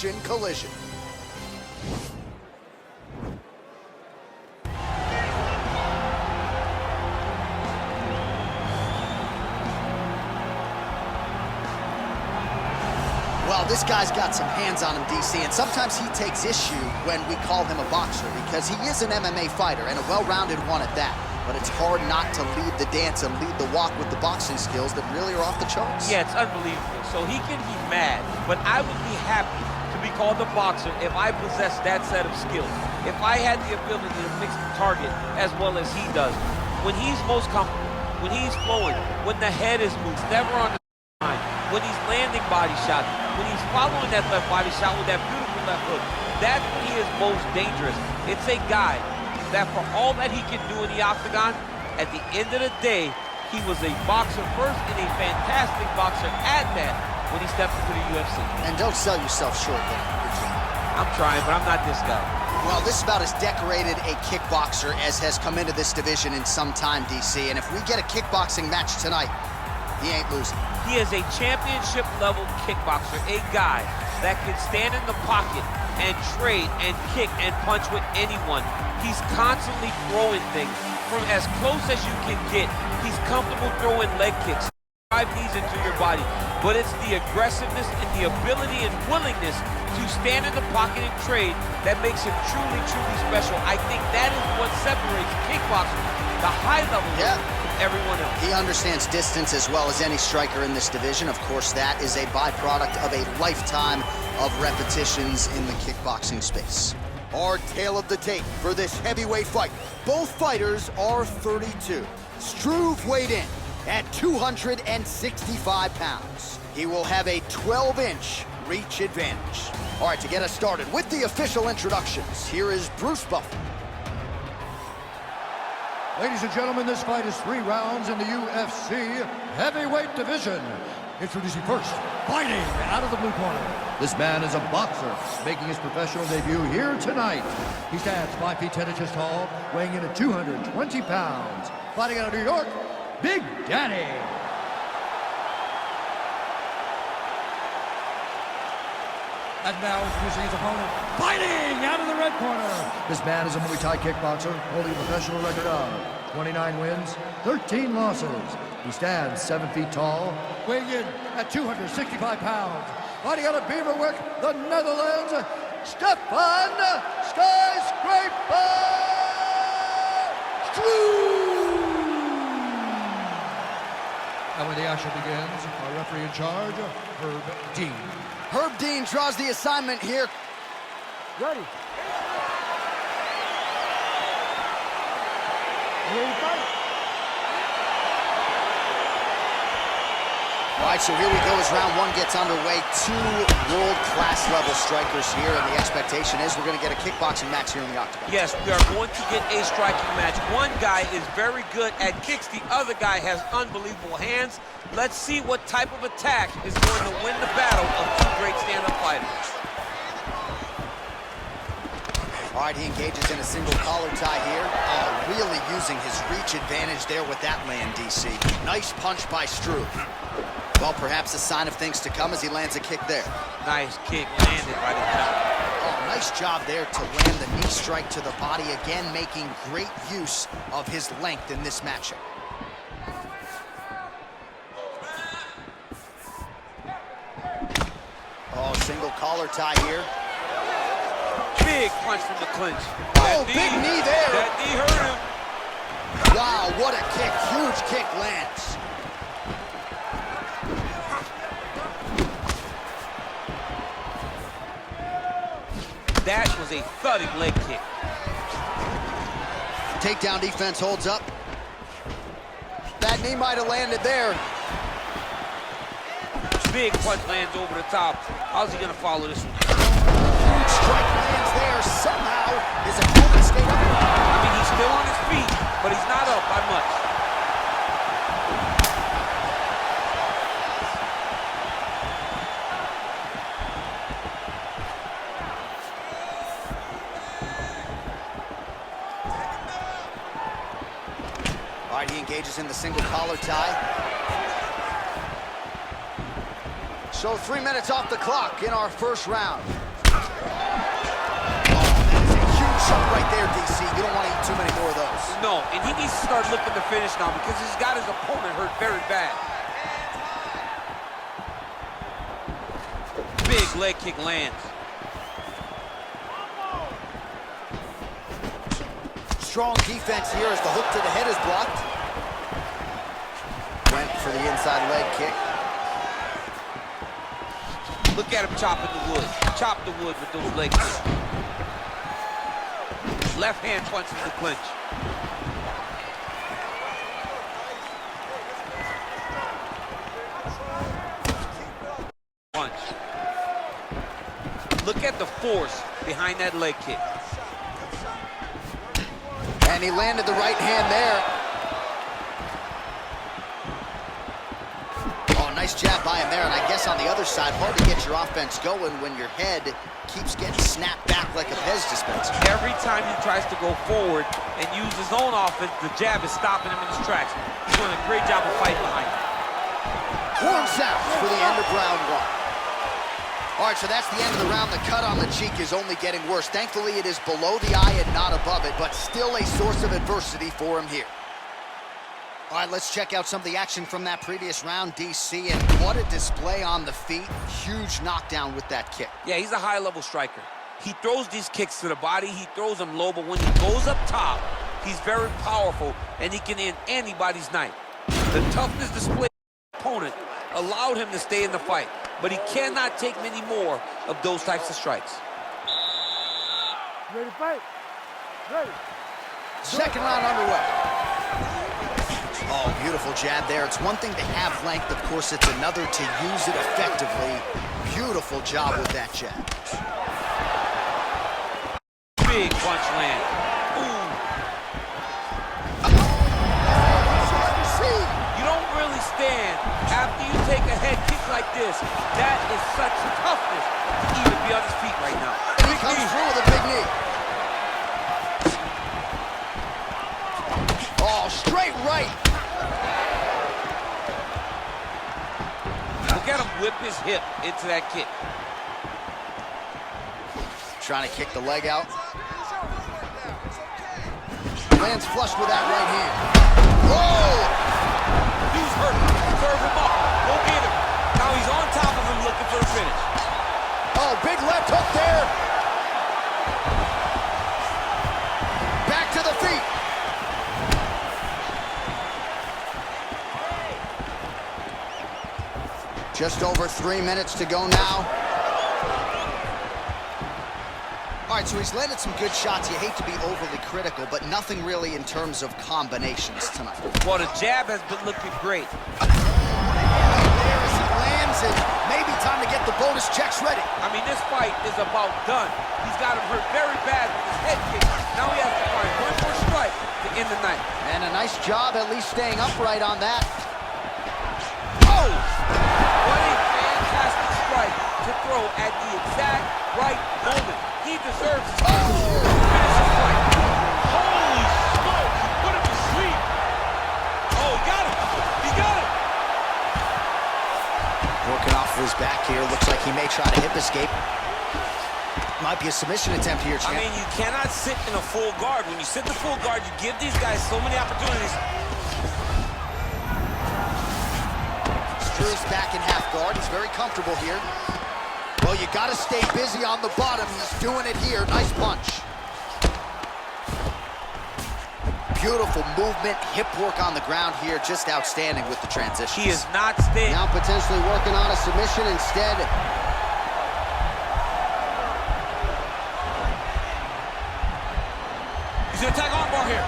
submission collision. Well, this guy's got some hands on him, DC, and sometimes he takes issue when we call him a boxer because he is an MMA fighter and a well-rounded one at that. But it's hard not to lead the dance and lead the walk with the boxing skills that really are off the charts. Yeah, it's unbelievable. So he can be mad, but I would be happy to be called a boxer if I possessed that set of skills. If I had the ability to mix the target as well as he does. When he's most comfortable, when he's flowing, when the head is loose, never on the line, when he's landing body shots, when he's following that left body shot with that beautiful left hook, that's when he is most dangerous. It's a guy that for all that he can do in the octagon, at the end of the day, he was a boxer first and a fantastic boxer at that when he stepped into the UFC. And don't sell yourself short there. I'm trying, but I'm not this guy. Well, this is about as decorated a kickboxer as has come into this division in some time, DC. And if we get a kickboxing match tonight, he ain't losing. He is a championship-level kickboxer, a guy that can stand in the pocket and trade and kick and punch with anyone. He's constantly throwing things from as close as you can get. He's comfortable throwing leg kicks, 5 knees into your body. But it's the aggressiveness and the ability and willingness to stand in the pocket and trade that makes him truly, truly special. I think that is what separates kickboxers, the high level, from everyone else. He understands distance as well as any striker in this division. Of course, that is a byproduct of a lifetime of repetitions in the kickboxing space. Our tale of the tape for this heavyweight fight. Both fighters are 32. Struve weighed in at 265 pounds. He will have a 12-inch reach advantage. All right, to get us started with the official introductions, here is Bruce Buffer. Ladies and gentlemen, this fight is 3 rounds in the UFC heavyweight division. Introducing first, fighting out of the blue corner. This man is a boxer, making his professional debut here tonight. He stands 5 feet 10 inches tall, weighing in at 220 pounds. Fighting out of New York, Big Daddy. And now introducing his opponent, fighting out of the red corner. This man is a Muay Thai kickboxer, holding a professional record of 29 wins, 13 losses. He stands 7 feet tall, weighing in at 265 pounds. Fighting out of Beaverwick, the Netherlands, Stefan Skyscraper Struve. And when the action begins, our referee in charge, Herb Dean. Herb Dean draws the assignment here. Ready. Ready to fight? All right, so here we go as round 1 gets underway. 2 world-class level strikers here, and the expectation is we're going to get a kickboxing match here in the octagon. Yes, we are going to get a striking match. One guy is very good at kicks. The other guy has unbelievable hands. Let's see what type of attack is going to win the battle of 2 great stand-up fighters. All right, he engages in a single collar tie here. Really using his reach advantage there with that land, DC. Nice punch by Struve. Well, perhaps a sign of things to come as he lands a kick there. Nice kick landed by the counter. Oh, nice job there to land the knee strike to the body, again making great use of his length in this matchup. Oh, single collar tie here. Big punch from the clinch. Oh, big knee there. That knee hurt him. Wow, what a kick. Huge kick lands. That was a thudding leg kick. Takedown defense holds up. That knee might have landed there. Big punch lands over the top. How's he gonna follow this one? Huge strike lands there. Somehow his opponent stayed up. I mean, he's still on his feet, but he's not up by much. All right, he engages in the single collar tie. So 3 minutes off the clock in our first round. Huge shot right there, DC. You don't want to eat too many more of those. No, and he needs to start looking to finish now because he's got his opponent hurt very bad. Big leg kick lands. Strong defense here as the hook to the head is blocked. Went for the inside leg kick. Look at him chopping the wood. Chop the wood with those leg kicks. Left hand punches the clinch. Punch. Look at the force behind that leg kick. And he landed the right hand there. Oh, nice jab by him there. And I guess on the other side, hard to get your offense going when your head keeps getting snapped back like a Pez dispenser. Every time he tries to go forward and use his own offense, the jab is stopping him in his tracks. He's doing a great job of fighting behind it. Horn sounds for the end of round one. All right, so that's the end of the round. The cut on the cheek is only getting worse. Thankfully, it is below the eye and not above it, but still a source of adversity for him here. All right, let's check out some of the action from that previous round, DC, and what a display on the feet. Huge knockdown with that kick. Yeah, he's a high-level striker. He throws these kicks to the body. He throws them low, but when he goes up top, he's very powerful, and he can end anybody's night. The toughness displayed by his opponent allowed him to stay in the fight, but he cannot take many more of those types of strikes. Ready to fight? Ready. Second round underway. Oh, beautiful jab there. It's one thing to have length. Of course, it's another to use it effectively. Beautiful job with that jab. Big punch land. Ooh. You don't really stand after you take a head kick like this. That is such toughness to even be on his feet right now. And he comes through with a big knee. Oh, straight right. Look at him whip his hip into that kick. Trying to kick the leg out. Lands flush with that right hand. Whoa! He's hurt. Serve him up. Go get him. Now he's on top of him looking for the finish. Oh, big left hook there. Back to the feet. Just over 3 minutes to go now. All right, so he's landed some good shots. You hate to be overly critical, but nothing really in terms of combinations tonight. Well, the jab has been looking great. There as he lands it. Maybe time to get the bonus checks ready. I mean, this fight is about done. He's got him hurt very bad with his head kick. Now he has to find one more strike to end the night. And a nice job at least staying upright on that. Oh! What a fantastic strike to throw at the exact right moment. He deserves to finish his fight. Holy smoke! Put him to sleep. Oh, he got him. He got him. Working off of his back here. Looks like he may try to hip escape. Might be a submission attempt here, champ. I mean, you cannot sit in a full guard. When you sit in the full guard, you give these guys so many opportunities. Drew's back in half guard. He's very comfortable here. Well, you got to stay busy on the bottom. He's doing it here. Nice punch. Beautiful movement, hip work on the ground here. Just outstanding with the transition. He is not staying. Now potentially working on a submission instead. He's going to attack armbar here.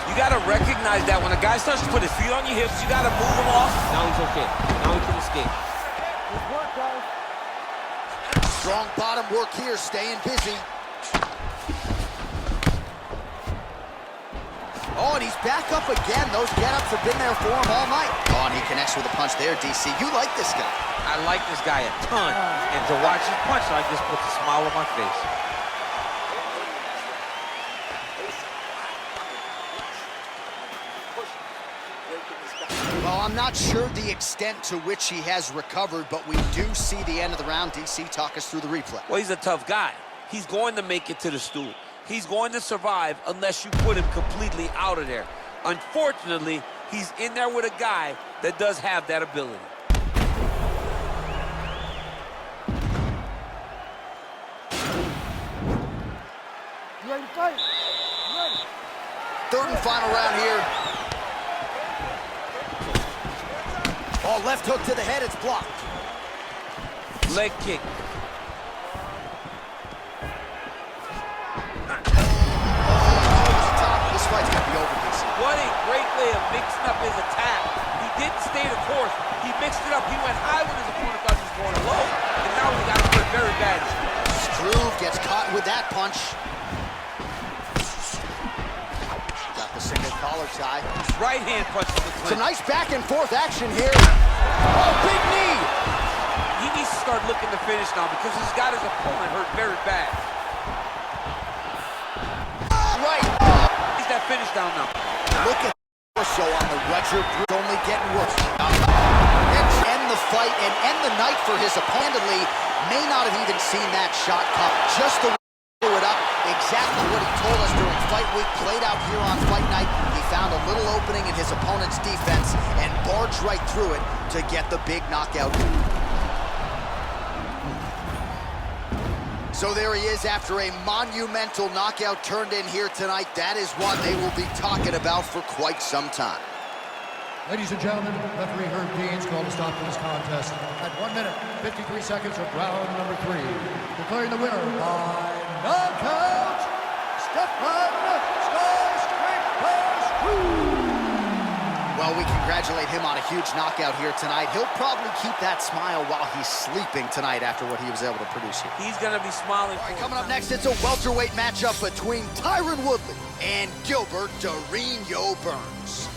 You got to recognize that when a guy starts to put his feet on your hips, you got to move him off. Now he's okay. Now he can escape. Good work, guys. Strong bottom work here, staying busy. Oh, and he's back up again. Those get-ups have been there for him all night. Oh, and he connects with a punch there, DC. You like this guy. I like this guy a ton. And to watch him punch like this puts a smile on my face. Well, I'm not sure the extent to which he has recovered, but we do see the end of the round. DC, talk us through the replay. Well, he's a tough guy. He's going to make it to the stool. He's going to survive unless you put him completely out of there. Unfortunately, he's in there with a guy that does have that ability. You ready to fight? You ready? Third and final round here. Oh, left hook to the head, it's blocked. Leg kick. This fight's gonna be over, DC. What a great way of mixing up his attack. He didn't stay the course. He mixed it up. He went high when his opponent thought he was going low, and now he got him hurt very bad. Struve gets caught with that punch. Got the single collar tie. Right hand punch to the clinch. Some nice back and forth action here. Oh, big knee. He needs to start looking to finish now because he's got his opponent hurt very bad. Right. He's that finish down now. Look at so on the Roger, only getting worse. And end the fight and end the night for his opponent. May not have even seen that shot come. Just the blew it up. Exactly what he told us during fight week played out here on fight night. He found a little opening in his opponent's defense and barged right through it to get the big knockout. So there he is after a monumental knockout turned in here tonight. That is one they will be talking about for quite some time. Ladies and gentlemen, referee Herb Dean's called a stop to this contest at 1 minute, 53 seconds of round number 3. Declaring the winner by knockout, Stefan Skyscraper. Well, we congratulate him on a huge knockout here tonight. He'll probably keep that smile while he's sleeping tonight after what he was able to produce here. He's going to be smiling. All right, coming up next, it's a welterweight matchup between Tyron Woodley and Gilbert Dorino Burns.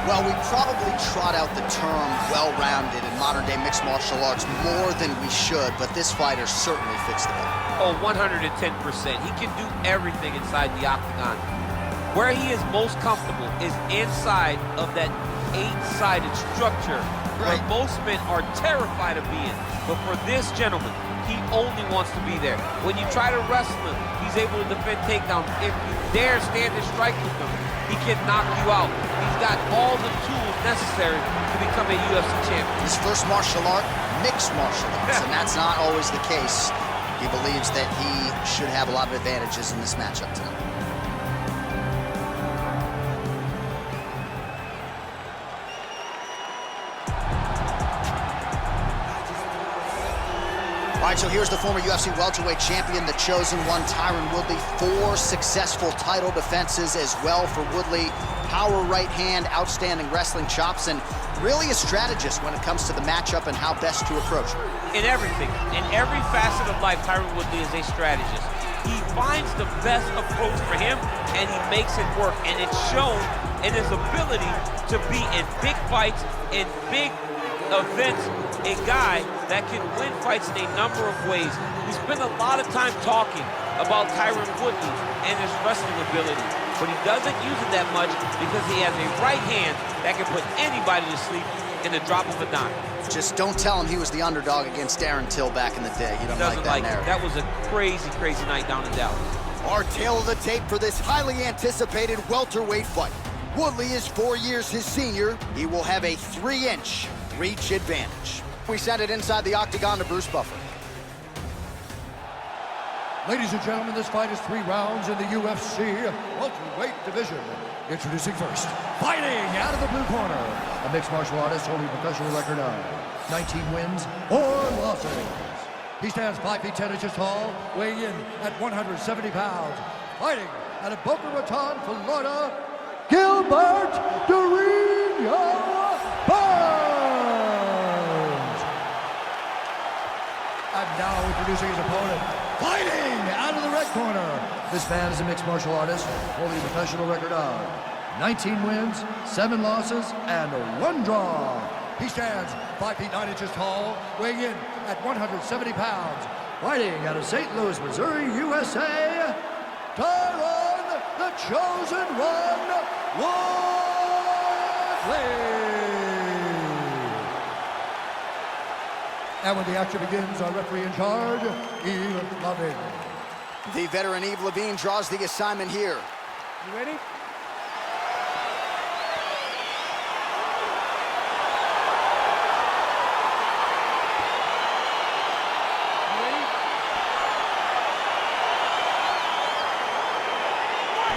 Well, we probably trot out the term well-rounded in modern-day mixed martial arts more than we should, but this fighter certainly fits the bill. Oh, 110%. He can do everything inside the octagon. Where he is most comfortable is inside of that 8-sided structure where most men are terrified of being. But for this gentleman, he only wants to be there. When you try to wrestle him, he's able to defend takedowns. If you dare stand and strike with him, he can knock you out. He's got all the tools necessary to become a UFC champion. His first martial art, mixed martial arts, and that's not always the case. He believes that he should have a lot of advantages in this matchup tonight. All right, so here's the former UFC welterweight champion, the chosen one, Tyron Woodley. 4 successful title defenses as well for Woodley. Power right hand, outstanding wrestling chops, and really a strategist when it comes to the matchup and how best to approach it. In everything, in every facet of life, Tyron Woodley is a strategist. He finds the best approach for him, and he makes it work. And it's shown in his ability to be in big fights, in big events, a guy that can win fights in a number of ways. We spend a lot of time talking about Tyron Woodley and his wrestling ability, but he doesn't use it that much because he has a right hand that can put anybody to sleep in the drop of a dime. Just don't tell him he was the underdog against Darren Till back in the day. He doesn't like that narrative. That was a crazy, crazy night down in Dallas. Our tale of the tape for this highly anticipated welterweight fight. Woodley is 4 years his senior. He will have a 3-inch reach advantage. We send it inside the octagon to Bruce Buffer. Ladies and gentlemen, this fight is 3 rounds in the UFC welterweight division. Introducing first, fighting out of the blue corner, a mixed martial artist holding a professional record of 19 wins, 4 losses. He stands 5 feet 10 inches tall, weighing in at 170 pounds. Fighting out of Boca Raton, Florida, Gilbert Dorino Burns. And now introducing his opponent, fighting out of the red corner. This man is a mixed martial artist holding a professional record of 19 wins, 7 losses, and 1 draw. He stands 5 feet 9 inches tall, weighing in at 170 pounds. Fighting out of St. Louis, Missouri, USA, Tyron, the Chosen One, Woodley. And when the action begins, our referee in charge, Eve Loving. The veteran Eve Levine draws the assignment here. You ready?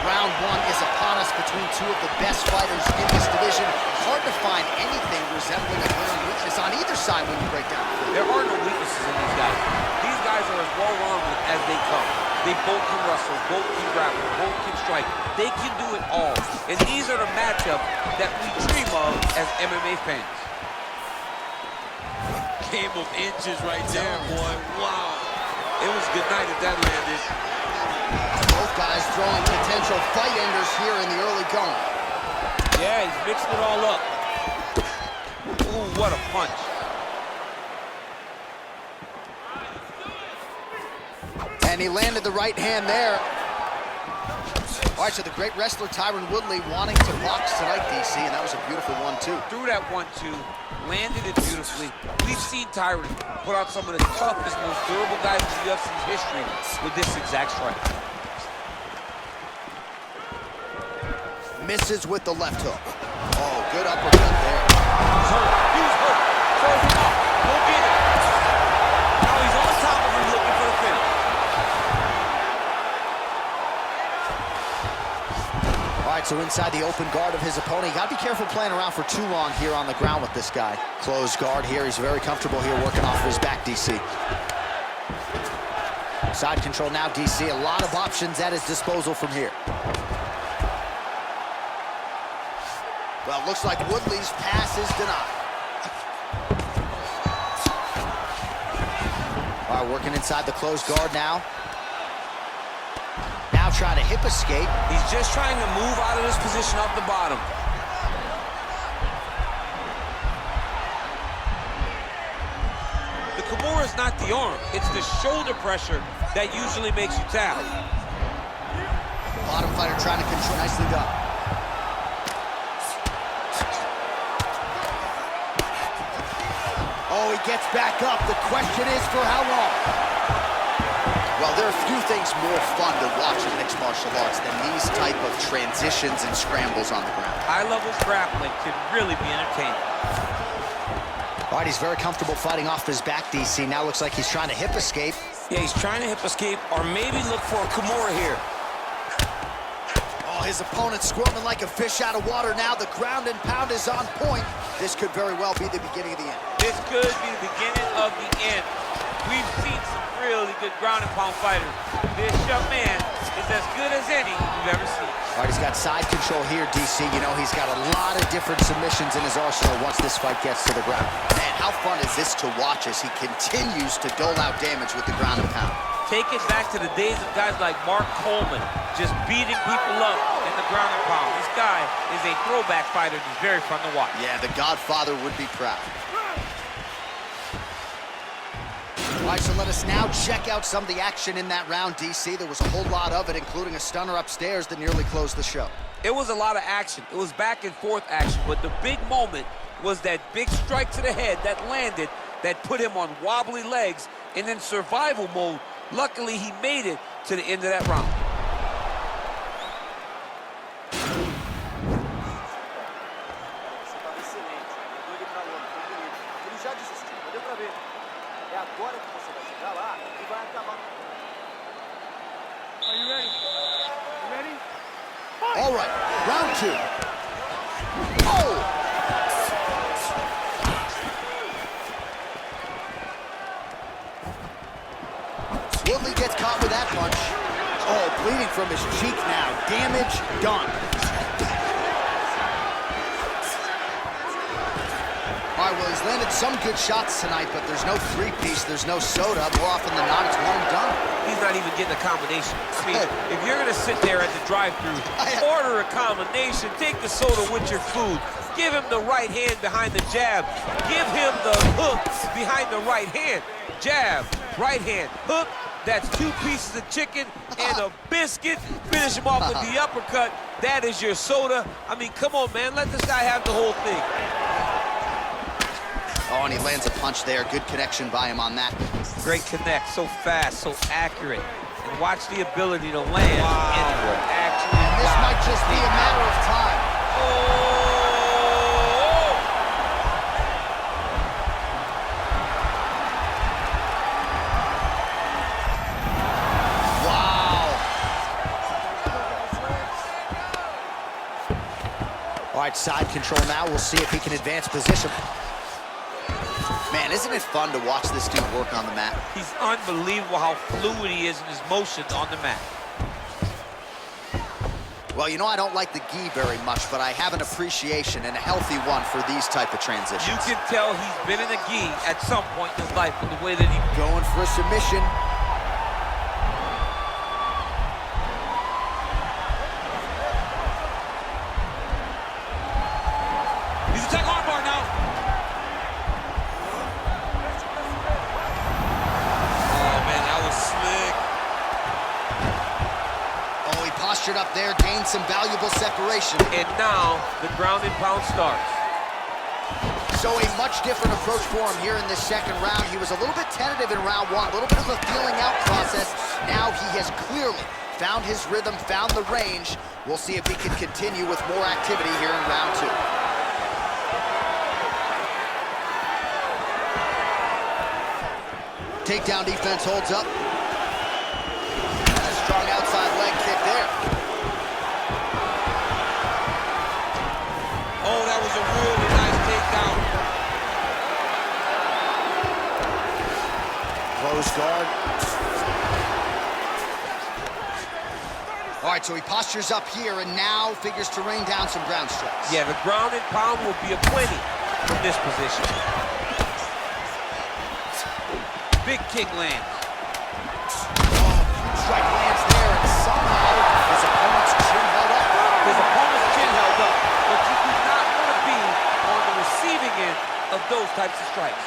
Round one is upon us between two of the best fighters in this division. Hard to find anything resembling a glaring weakness on either side when you break down. There are no weaknesses in these guys. These guys are as well-rounded as they come. They both can wrestle, both can grapple, both can strike. They can do it all. And these are the matchups that we dream of as MMA fans. Game of inches right there, boy. Wow. It was good night if that landed. Both guys throwing potential fight enders here in the early going. Yeah, he's mixing it all up. Ooh, what a punch. And he landed the right hand there. All right, so the great wrestler Tyron Woodley wanting to box tonight, DC, and that was a beautiful 1-2. Threw that 1-2, landed it beautifully. We've seen Tyron put out some of the toughest, most durable guys in UFC's history with this exact strike. Misses with the left hook. Oh, good uppercut there. He's hurt. He's hurt. Throws him up. Go get it. Now he's on top of him looking for the finish. All right, so inside the open guard of his opponent. You got to be careful playing around for too long here on the ground with this guy. Closed guard here. He's very comfortable here working off of his back, DC. Side control now, DC. A lot of options at his disposal from here. Well, looks like Woodley's pass is denied. All right, working inside the closed guard now. Now trying to hip escape. He's just trying to move out of this position off the bottom. The Kimura is not the arm. It's the shoulder pressure that usually makes you tap. Bottom fighter trying to control. Nicely done. Oh, he gets back up. The question is for how long? Well, there are few things more fun to watch in mixed martial arts than these type of transitions and scrambles on the ground. High-level grappling can really be entertaining. All right, he's very comfortable fighting off his back, DC. Now looks like he's trying to hip escape. Yeah, he's trying to hip escape or maybe look for a Kimura here. Oh, his opponent squirming like a fish out of water now. The ground and pound is on point. This could very well be the beginning of the end. This could be the beginning of the end. We've seen some really good ground and pound fighters. This young man is as good as any we've ever seen. All right, he's got side control here, DC. You know, he's got a lot of different submissions in his arsenal once this fight gets to the ground. Man, how fun is this to watch as he continues to dole out damage with the ground and pound? Take it back to the days of guys like Mark Coleman, just beating people up in the ground and pound. This guy is a throwback fighter that's very fun to watch. Yeah, the Godfather would be proud. All right, so let us now check out some of the action in that round, DC. There was a whole lot of it, including a stunner upstairs that nearly closed the show. It was a lot of action. It was back and forth action, but the big moment was that big strike to the head that landed, that put him on wobbly legs, and in survival mode, luckily he made it to the end of that round. Are you ready? You ready? All right, round two. Oh! Woodley gets caught with that punch. Oh, bleeding from his cheek now. Damage done. All right, well, he's landed some good shots tonight, but there's no three-piece, there's no soda. More often than not, it's one and done. He's not even getting a combination. I mean, if you're going to sit there at the drive-thru, order a combination, take the soda with your food. Give him the right hand behind the jab. Give him the hook behind the right hand. Jab, right hand, hook. That's 2 pieces of chicken and a biscuit. Finish him off with the uppercut. That is your soda. I mean, come on, man. Let this guy have the whole thing. Oh, and he lands a punch there. Good connection by him on that. Great connect. So fast, so accurate. And watch the ability to land anywhere. Actually, and this might just be a matter of time. Oh! All right, side control now. We'll see if he can advance position. Man, isn't it fun to watch this dude work on the mat? He's unbelievable how fluid he is in his motions on the mat. Well, you know I don't like the gi very much, but I have an appreciation and a healthy one for these type of transitions. You can tell he's been in a gi at some point in his life in the way that he... Going for a submission. Up there, gained some valuable separation. And now, the ground and pound starts. So a much different approach for him here in this second round. He was a little bit tentative in round 1, a little bit of a feeling out process. Now he has clearly found his rhythm, found the range. We'll see if he can continue with more activity here in round 2. Takedown defense holds up. And a strong outside leg kick there. Oh, that was a really nice takedown. Close guard. All right, so he postures up here and now figures to rain down some ground strikes. Yeah, the ground and pound will be a plenty from this position. Big kick lands. Strike lands there, and somehow his opponent's chin held up. His opponent's chin held up, but you do not want to be on the receiving end of those types of strikes.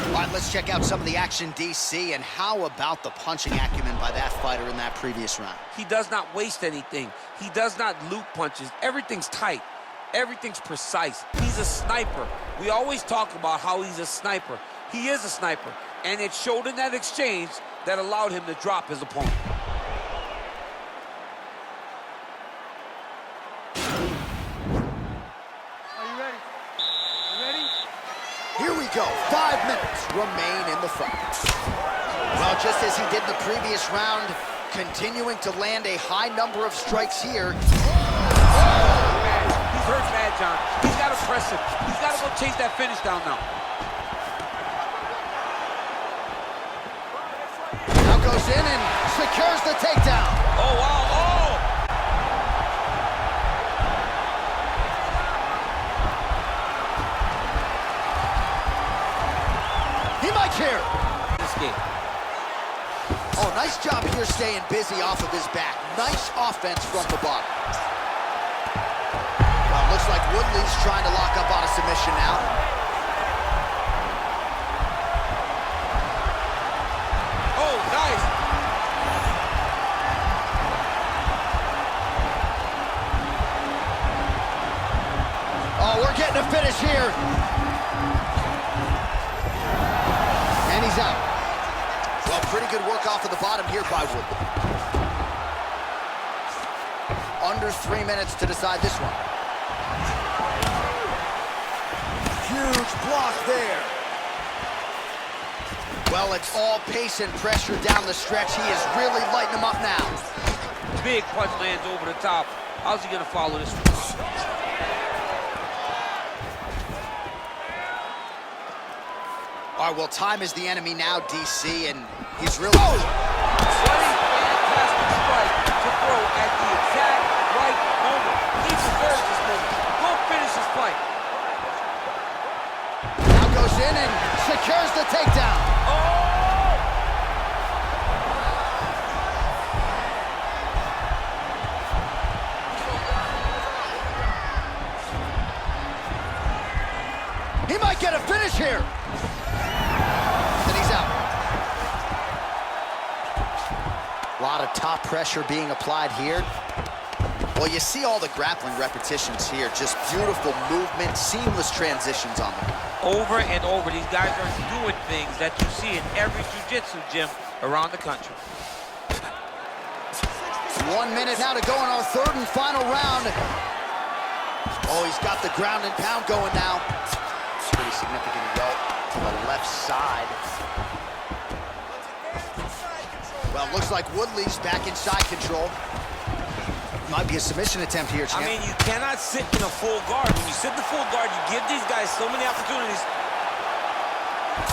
All right, let's check out some of the action, DC, and how about the punching acumen by that fighter in that previous round? He does not waste anything. He does not loop punches. Everything's tight. Everything's precise. He's a sniper. We always talk about how he's a sniper. He is a sniper, and it showed in that exchange that allowed him to drop his opponent. Are you ready? You ready? Here we go. 5 minutes remain in the fight. Well, just as he did in the previous round, continuing to land a high number of strikes here. He's hurt bad, John. He's got to press him. He's got to go chase that finish down now. Now goes in and secures the takedown. Oh, wow. Oh! He might care. This game. Oh, nice job here staying busy off of his back. Nice offense from the bottom. Well, looks like Woodley's trying to lock up on a submission now. Oh, nice. Oh, we're getting a finish here. And he's out. Well, pretty good work off of the bottom here by Woodley. Under 3 minutes to decide this one. Huge block there. Well, it's all pace and pressure down the stretch. He is really lighting them up now. Big punch lands over the top. How's he going to follow this one? All right, well, time is the enemy now, DC, and he's really... Oh! Sweaty, fantastic strike to throw at the exact right moment. He deserves this moment. Go finish this fight. Now goes in and secures the takedown. Oh! He might get a finish here. And he's out. A lot of top pressure being applied here. Well, you see all the grappling repetitions here. Just beautiful movement, seamless transitions on them. Over and over, these guys are doing things that you see in every jiu-jitsu gym around the country. 1 minute now to go in our third and final round. Oh, he's got the ground and pound going now. Pretty significant yelp to the left side. Well, looks like Woodley's back in side control. Might be a submission attempt here, champ. I mean, you cannot sit in a full guard. When you sit in the full guard, you give these guys so many opportunities.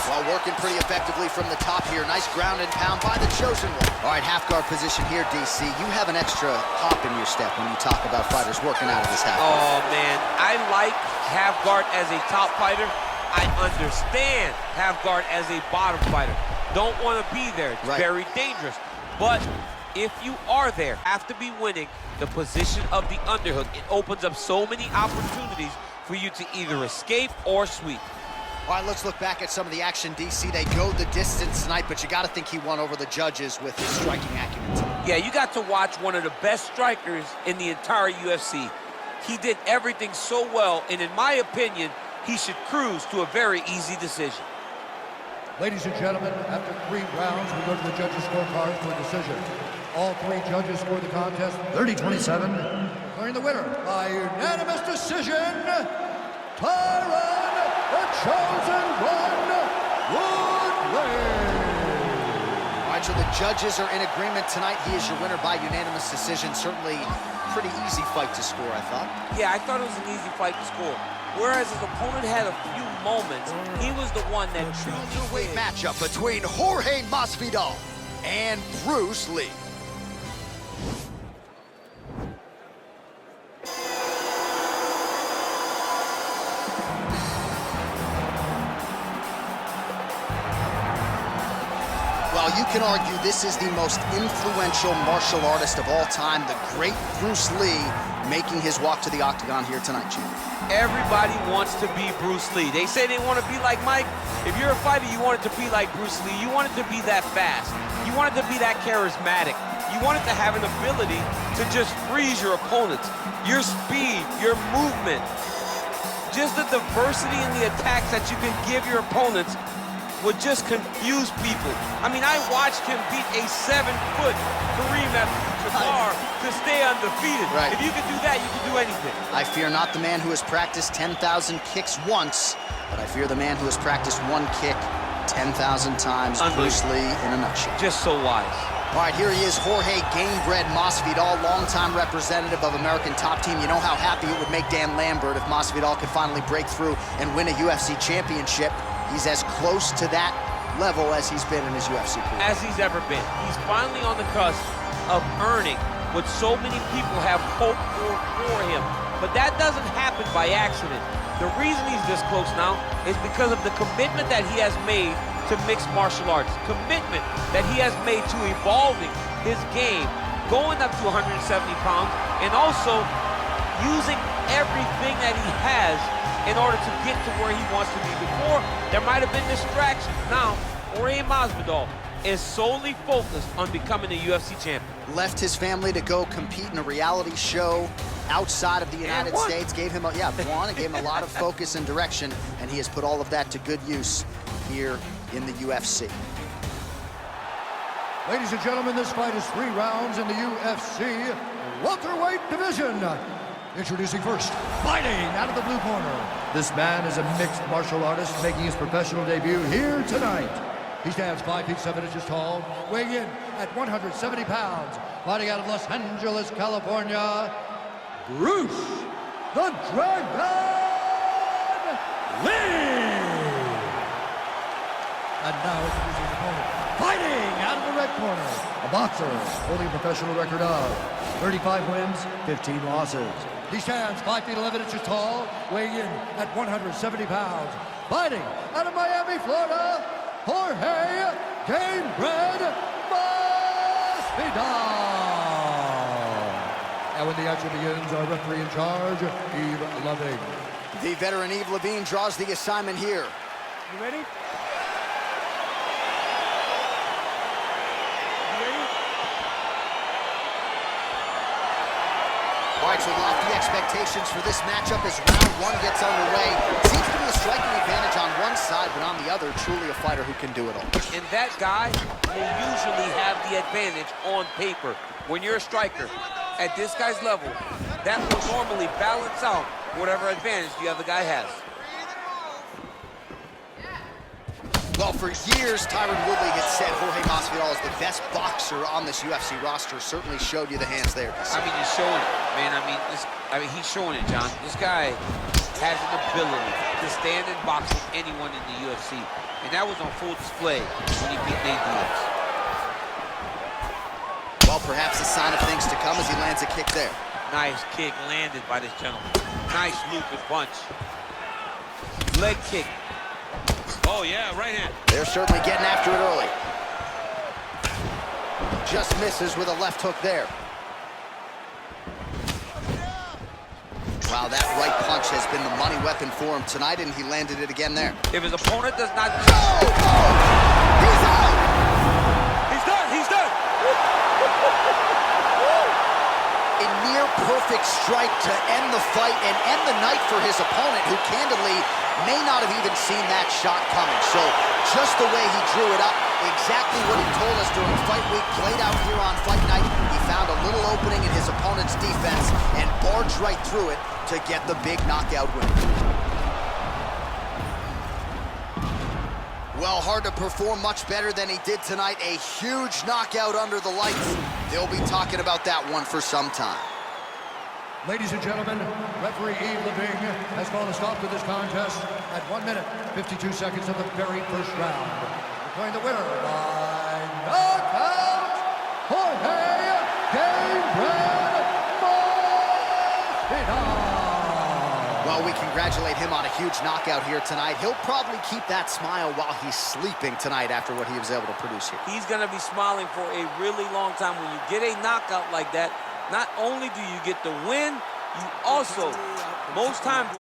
Well, working pretty effectively from the top here. Nice ground and pound by the chosen one. All right, half guard position here, DC. You have an extra hop in your step when you talk about fighters working out of this half guard. Oh, man. I like half guard as a top fighter. I understand half guard as a bottom fighter. Don't want to be there. It's very dangerous. But if you are there, have to be winning the position of the underhook. It opens up so many opportunities for you to either escape or sweep. All right, let's look back at some of the action, DC. They go the distance tonight, but you got to think he won over the judges with his striking acumen tonight. Yeah, you got to watch one of the best strikers in the entire UFC. He did everything so well, and in my opinion, he should cruise to a very easy decision. Ladies and gentlemen, after 3 rounds, we go to the judges' scorecard for a decision. All 3 judges scored the contest 30-27, declaring the winner by unanimous decision, Tyron, the chosen one, Woodley. All right, so the judges are in agreement tonight. He is your winner by unanimous decision. Certainly pretty easy fight to score, I thought. Yeah, I thought it was an easy fight to score. Whereas his opponent had a few moments, he was the one that truly Weight matchup between Jorge Masvidal and Bruce Lee. Well, you can argue this is the most influential martial artist of all time, the great Bruce Lee, making his walk to the octagon here tonight, champ. Everybody wants to be Bruce Lee. They say they want to be like Mike. If you're a fighter, you want it to be like Bruce Lee. You want it to be that fast. You want it to be that charismatic. You want it to have an ability to just freeze your opponents. Your speed, your movement, just the diversity in the attacks that you can give your opponents would just confuse people. I mean, I watched him beat a 7-foot Kareem Abdul-Jabbar to stay undefeated. Right. If you can do that, you can do anything. I fear not the man who has practiced 10,000 kicks once, but I fear the man who has practiced one kick 10,000 times. Bruce Lee in a nutshell. Just so wise. All right, here he is, Jorge Gamebred Masvidal, longtime representative of American Top Team. You know how happy it would make Dan Lambert if Masvidal could finally break through and win a UFC championship. He's as close to that level as he's been in his UFC career. As he's ever been. He's finally on the cusp of earning what so many people have hoped for him. But that doesn't happen by accident. The reason he's this close now is because of the commitment that he has made to mixed martial arts. Commitment that he has made to evolving his game, going up to 170 pounds, and also using everything that he has in order to get to where he wants to be. Before, there might have been distractions. Now, Jorge Masvidal is solely focused on becoming a UFC champion. Left his family to go compete in a reality show outside of the United States. Gave him gave him a lot of focus and direction, and he has put all of that to good use here in the UFC. Ladies and gentlemen, this fight is 3 rounds in the UFC welterweight division. Introducing first, fighting out of the blue corner. This man is a mixed martial artist making his professional debut here tonight. He stands 5 feet 7 inches tall, weighing in at 170 pounds. Fighting out of Los Angeles, California, Bruce the Dragon Lee. And now introducing his opponent, fighting out of the red corner, a boxer holding a professional record of 35 wins, 15 losses. He stands 5 feet 11 inches tall, weighing in at 170 pounds. Fighting out of Miami, Florida, Jorge Gamebred Masvidal. And when the action begins, our referee in charge, Eve Loving. The veteran Yves Levine draws the assignment here. You ready? All right, so lofty expectations for this matchup as round one gets underway. Seems to be a striking advantage on one side, but on the other, truly a fighter who can do it all. And that guy will usually have the advantage on paper. When you're a striker at this guy's level, that will normally balance out whatever advantage the other guy has. Well, for years, Tyron Woodley had said Jorge Masvidal is the best boxer on this UFC roster. Certainly showed you the hands there. I mean, he's showing it, man. I mean, he's showing it, John. This guy has an ability to stand and box with anyone in the UFC, and that was on full display when he beat Nate Diaz. Well, perhaps a sign of things to come as he lands a kick there. Nice kick landed by this gentleman. Nice looping punch. Leg kick. Oh, yeah, right hand. They're certainly getting after it early. Just misses with a left hook there. Wow, that right punch has been the money weapon for him tonight, and he landed it again there. If his opponent does not... Oh! He's out! He's done! He's done! A near-perfect strike to end the fight and end the night for his opponent, who candidly may not have even seen that shot coming. So just the way he drew it up, exactly what he told us during fight week, played out here on fight night. He found a little opening in his opponent's defense and barged right through it to get the big knockout win. Well, hard to perform much better than he did tonight. A huge knockout under the lights. They'll be talking about that one for some time. Ladies and gentlemen, referee Yves Levine has called a stop to this contest at 1 minute, 52 seconds of the very first round. Declaring the winner by knockout, Jorge Masvidal. Well, we congratulate him on a huge knockout here tonight. He'll probably keep that smile while he's sleeping tonight after what he was able to produce here. He's going to be smiling for a really long time. When you get a knockout like that, not only do you get the win, you also, most times,